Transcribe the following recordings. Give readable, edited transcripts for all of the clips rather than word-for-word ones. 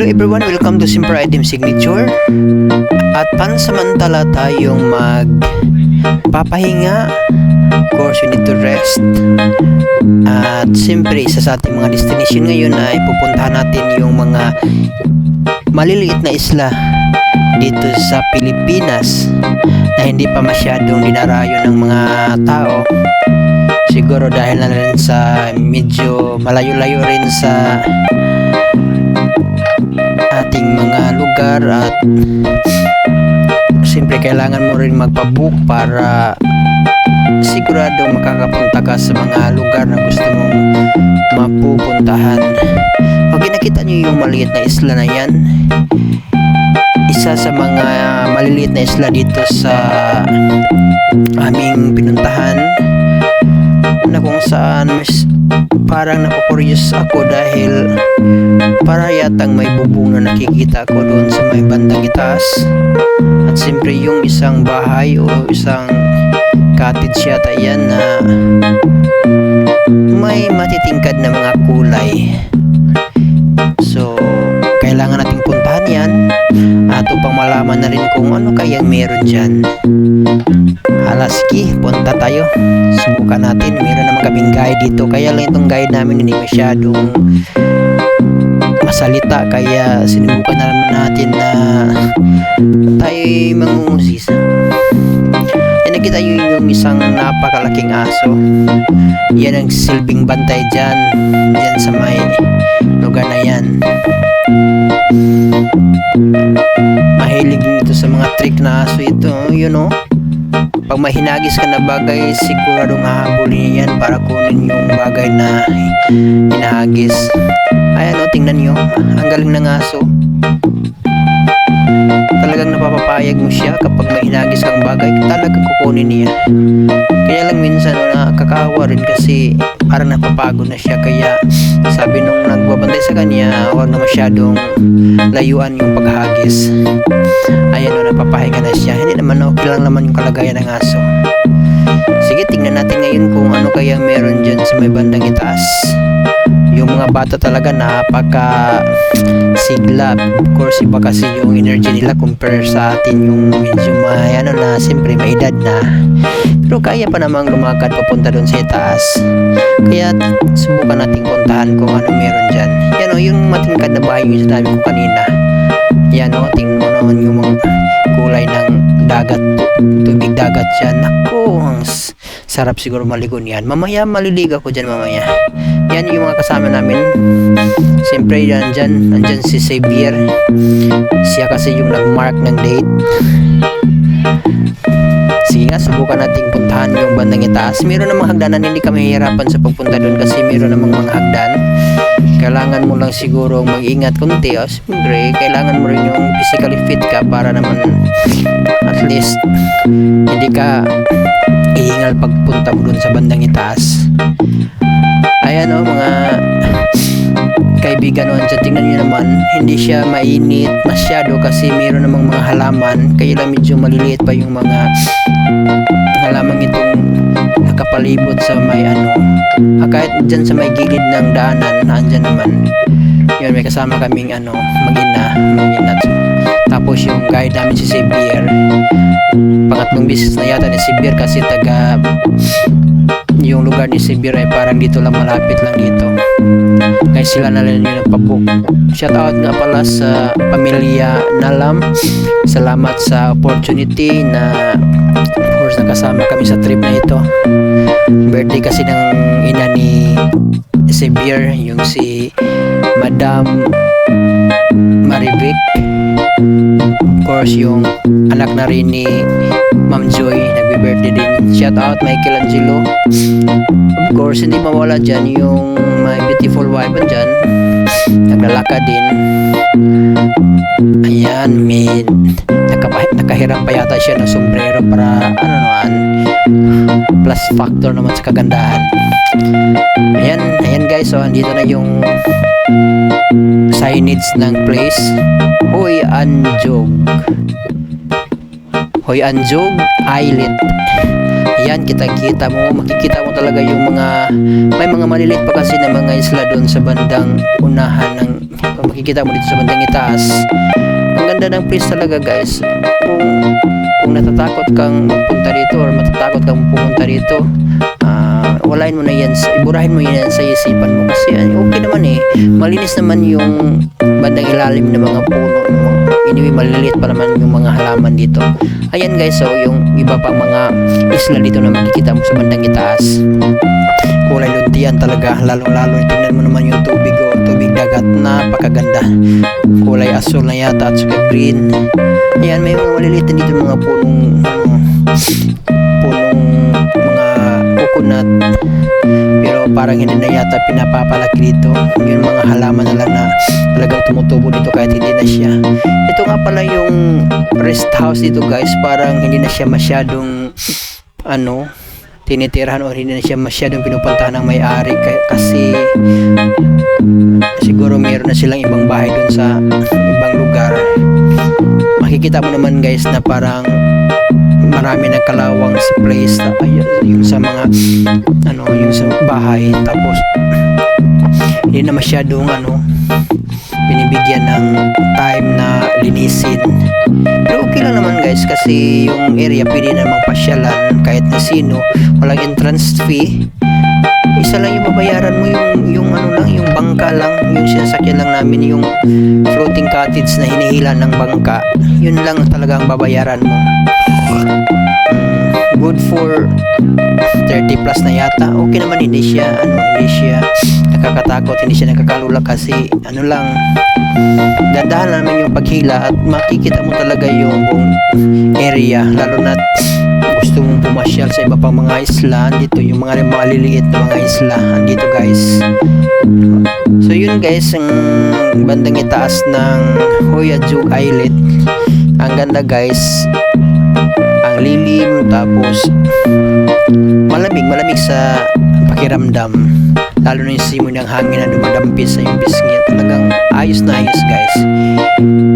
Hello everyone, welcome to Simper Item Signature. At pansamantala tayong magpapahinga. Of course, you need to rest. At siyempre, isa sa ating mga destination ngayon ay pupuntahan natin yung mga maliliit na isla dito sa Pilipinas na hindi pa masyadong dinarayo ng mga tao. Siguro dahil na rin sa medyo malayo-layo rin sa ating mga lugar, at siyempre kailangan mo rin magpabook para sigurado makakapunta ka sa mga lugar na gusto mong mapupuntahan. Okay, nakita nyo yung maliit na isla na yan? Isa sa mga maliliit na isla dito sa aming pinuntahan, na kung saan parang nakukuryos ako dahil para yatang may bubong na nakikita ko doon sa may bandang itaas. At siyempre yung isang bahay o isang cottage yata yan na may matitingkad na mga kulay. So kailangan nating puntahan yan at upang malaman na rin kung ano kayang meron dyan. Sige, punta tayo. Subukan natin. Meron naman kaming guide dito. Kaya lang itong guide namin hindi masyadong masalita. Kaya sinubukan na naman natin na tayo'y mangungusisa. Nakita yung isang napakalaking aso. Yan ang silbing bantay dyan sa may lugar na yan. Mahilig dito sa mga trick na aso ito. You know, pag mahinagis ka na bagay, siguradong hahabulin yan para kunin yung bagay na hinahagis. Ayan o, tingnan nyo, ang galing ng aso. Talagang napapapayag mo siya kapag may hinagis kang bagay, talagang kukunin niya. Kaya lang minsan nakakahawa rin kasi parang napapagod na siya. Kaya sabi nung nagbabantay sa kanya, huwag na masyadong layuan yung paghagis. Ayan o, napapahinga na siya. Hindi naman okay lang naman yung kalagayan ng aso. Sige, tingnan natin ngayon kung ano kaya meron dyan sa may bandang itaas. Yung mga bata talaga napaka sigla. Of course, iba kasi yung energy nila compare sa atin yung medyo may na siyempre may edad na. Pero kaya pa namang lumakad papunta doon sa itaas. Kaya subukan nating puntahan kung ano meron dyan. Yan o, yung matingkad na bahay yung sinabi ko kanina. Yan o, tingnan mo naman yung mga kulay ng dagat, tubig dagat dyan. Naku, ang sarap siguro maligo niyan. Mamaya maliligo ako dyan mamaya. Yan yung mga kasama namin. Siyempre nandyan si Xavier. Siya kasi yung nagmark ng date. Sige nga, subukan nating puntahan yung bandang itaas. Meron namang hagdanan, hindi kami hihirapan sa pagpunta doon kasi meron namang mga hagdan. Kailangan mo lang siguro mag-ingat kunti. Siyempre, kailangan mo rin yung physically fit ka para naman at least hindi ka ihingal pagpunta mo doon sa bandang itaas. Ayan o, mga kaibigan o, tingnan nyo naman, hindi siya mainit masyado kasi meron namang mga halaman. Kaya lang medyo maliliit pa yung mga halaman itong nakapalibot sa may kahit dyan sa may gilid ng daanan, andyan naman. Yun, may kasama kaming mag-ina. Tapos yung guide namin si Xavier, pangatlong bisis na yata ni Xavier kasi yung lugar ni Xavier ay parang dito lang, malapit lang dito. Kaya sila na rin yung nagpabook. Shout out nga pala sa pamilya Nalam. Salamat sa opportunity na of course nakasama kami sa trip na ito. Birthday kasi ng ina ni Xavier, yung si Madam Marivic. Of course yung anak na rin ni Ma'am Joy, nagbe-birthday din. Shout out Michelangelo. Of course hindi mawala dyan yung my beautiful wife dyan, naglalakad din. Ayan, may nakahiram pa yata siya ng sombrero para plus factor naman sa kagandahan. Ayan guys, so andito na yung signage ng place. Hoy Anjog Islet. Yan, makikita mo talaga yung may mga maliliit pa kasi na mga isla doon sa bandang unahan ng, makikita mo dito sa bandang itaas. Ang ganda ng place talaga guys. Kung natatakot kang magpunta dito or matatakot kang pumunta dito, walain mo na yan, iburahin mo yan sa isipan mo kasi okay naman malinis naman yung bandang ilalim ng mga puno. Anyway, maliliit pa naman yung mga halaman dito. Ayan guys, so yung iba pang mga isla dito na makikita mo sa bandang itaas. Kulay luntian talaga, lalong-lalo tingnan mo naman yung tubig tubig dagat, napakaganda. Kulay asul na yata at saka green. Ayan, may mga maliliit dito mga punong mga coconut, pero parang hindi na yata pinapapalaki dito. Yung mga halaman na lang na talagang tumutubo dito kahit hindi na siya. Ito nga pala yung rest house dito guys, parang hindi na siya masyadong tinitirahan o hindi na siya masyadong pinupuntahan ng may-ari kasi siguro mayroon na silang ibang bahay dun sa ibang lugar. Makikita mo naman guys na parang marami ng kalawang sa place, yung sa mga yung sa bahay, tapos hindi na masyadong binibigyan ng time na linisin. Pero okay lang naman guys kasi yung area pwede namang pasyalan kahit na sino, walang entrance fee. Isa lang yung babayaran mo, yung yung bangka lang, yung sinasakyan lang namin, yung floating cottage na hinihila ng bangka, yun lang talaga ang babayaran mo. Good for 30 plus na yata. Okay naman, hindi siya nakakatakot, hindi siya nakakalula kasi dandahan namin yung paghila at makikita mo talaga yung buong area, lalo na gusto mong pumasyal sa iba pang mga isla. Dito yung mga maliliit na mga isla andito guys. So yun guys, ang bandang itaas ng Hoyajuk Islet, ang ganda guys, ang lilim, tapos malamig sa pakiramdam, lalo na yung simoy ng hangin na dumadampi sa yung bisngit. Talagang ayos na ayos guys.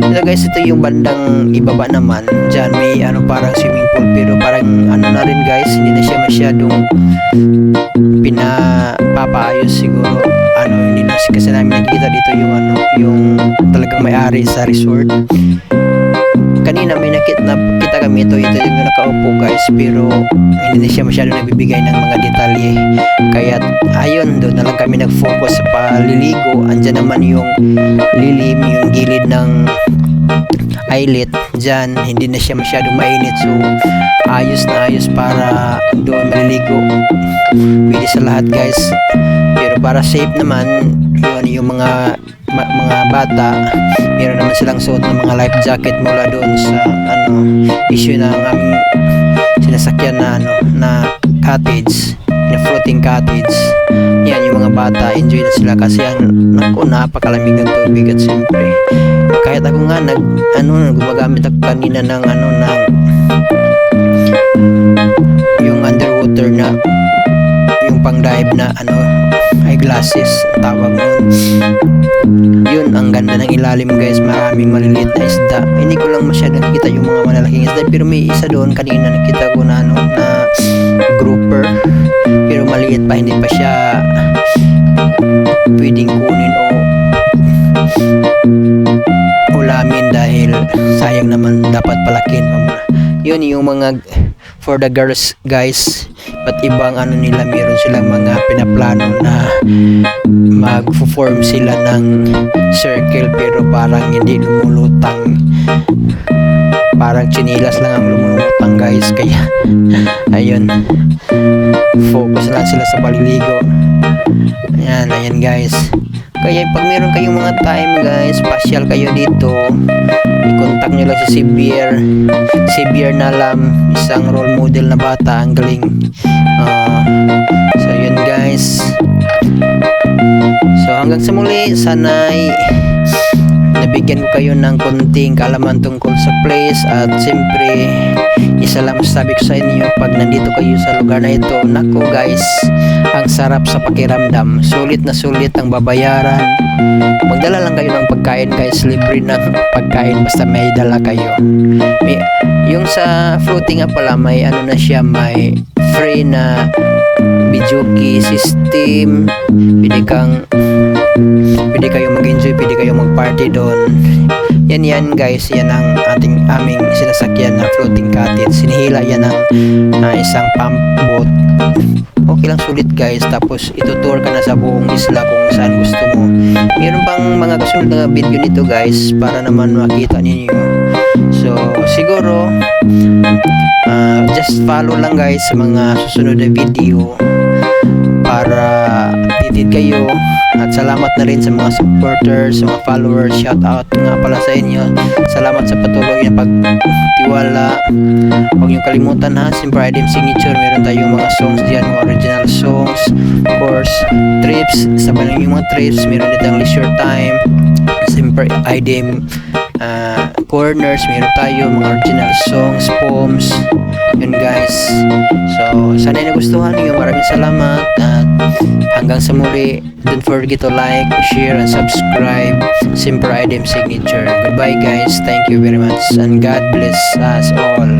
Ito guys, ito yung bandang ibaba naman, dyan may parang swimming pool, pero parang na rin guys, hindi na siya masyadong pinapapaayos siguro. Hindi na kasi namin nakikita dito yung talagang may-ari sa resort. Kanina may nakita kami, ito yung nakaupo guys, pero hindi na siya masyado nagbibigay ng mga detalye, kaya ayun, doon na lang kami nag-focus sa paliligo. Andyan naman yung lilim, yung gilid ng islet, dyan hindi na siya masyadong mainit, so ayos na ayos para doon maliligo. Pwede sa lahat guys, pero para safe naman, yun yung mga bata, meron naman silang suot ng mga life jacket mula doon sa issue ng aming sinasakyan na cottage, na floating cottage. Yan, yung mga bata enjoy na sila kasi napakalamig ng tubig. At siyempre kahit ako nga gumagamit ako kanina ng yung underwater na yung pang dive na eyeglasses tawag nun. Yun, ang ganda ng ilalim guys, maraming maliliit na isda. Hindi ko lang masyadong nakita yung mga malalaking isda, pero may isa doon kanina nakita ko na grouper, pero maliit pa, hindi pa siya pwedeng kunin o ulamin dahil sayang naman, dapat palakin pa muna. Yun yung mga for the girls guys, at ibang nila, meron silang mga pinaplano na mag-form sila ng circle, pero parang hindi lumulutang, parang chinilas lang ang lumulutang guys, kaya ayun, focus lang sila sa paliligo. Ayan guys, kaya pag meron kayong mga time guys, pasyal kayo dito, i-contact nyo lang si Xavier Nalam, isang role model na bata, ang galing. So yun guys, so hanggang sa muli, sana'y nabigyan ko kayo ng konting kaalaman tungkol sa place. At siyempre, isa lang masasabi ko sa inyo, pag nandito kayo sa lugar na ito, nako guys, ang sarap sa pakiramdam, sulit na sulit ang babayaran. Magdala lang kayo ng pagkain guys, libre ng pagkain basta may dala kayo. Yung sa floating nga pala, may na siya, may free na video key system. Pwede kayo mag-enjoy, pwede kayo mag-party doon. Yan guys, yan ang aming sinasakyan na floating cottage. Sinihila yan ng isang pump boat. Okay lang, sulit guys. Tapos itutour ka na sa buong isla kung saan gusto mo. Meron pang mga kasunod na video nito guys para naman makita ninyo. So siguro just follow lang guys sa mga susunod na video para updated kayo. At salamat na rin sa mga supporters, sa mga followers. Shout out nga pala sa inyo. Salamat sa patuloy na pagtiwala. Huwag niyo kalimutan ha, Simper Idem Signature. Meron tayong mga songs diyan, mga original songs. Of course, trips, sabay lang yung mga trips. Meron din tayong leisure time, Simper Idem corners. Meron tayo mga original songs, poems. Yun guys. So, sana nagustuhan niyo. Maraming salamat. At hanggang sa muli, don't forget to like, share, and subscribe. Simper Idem Signature. Goodbye guys. Thank you very much. And God bless us all.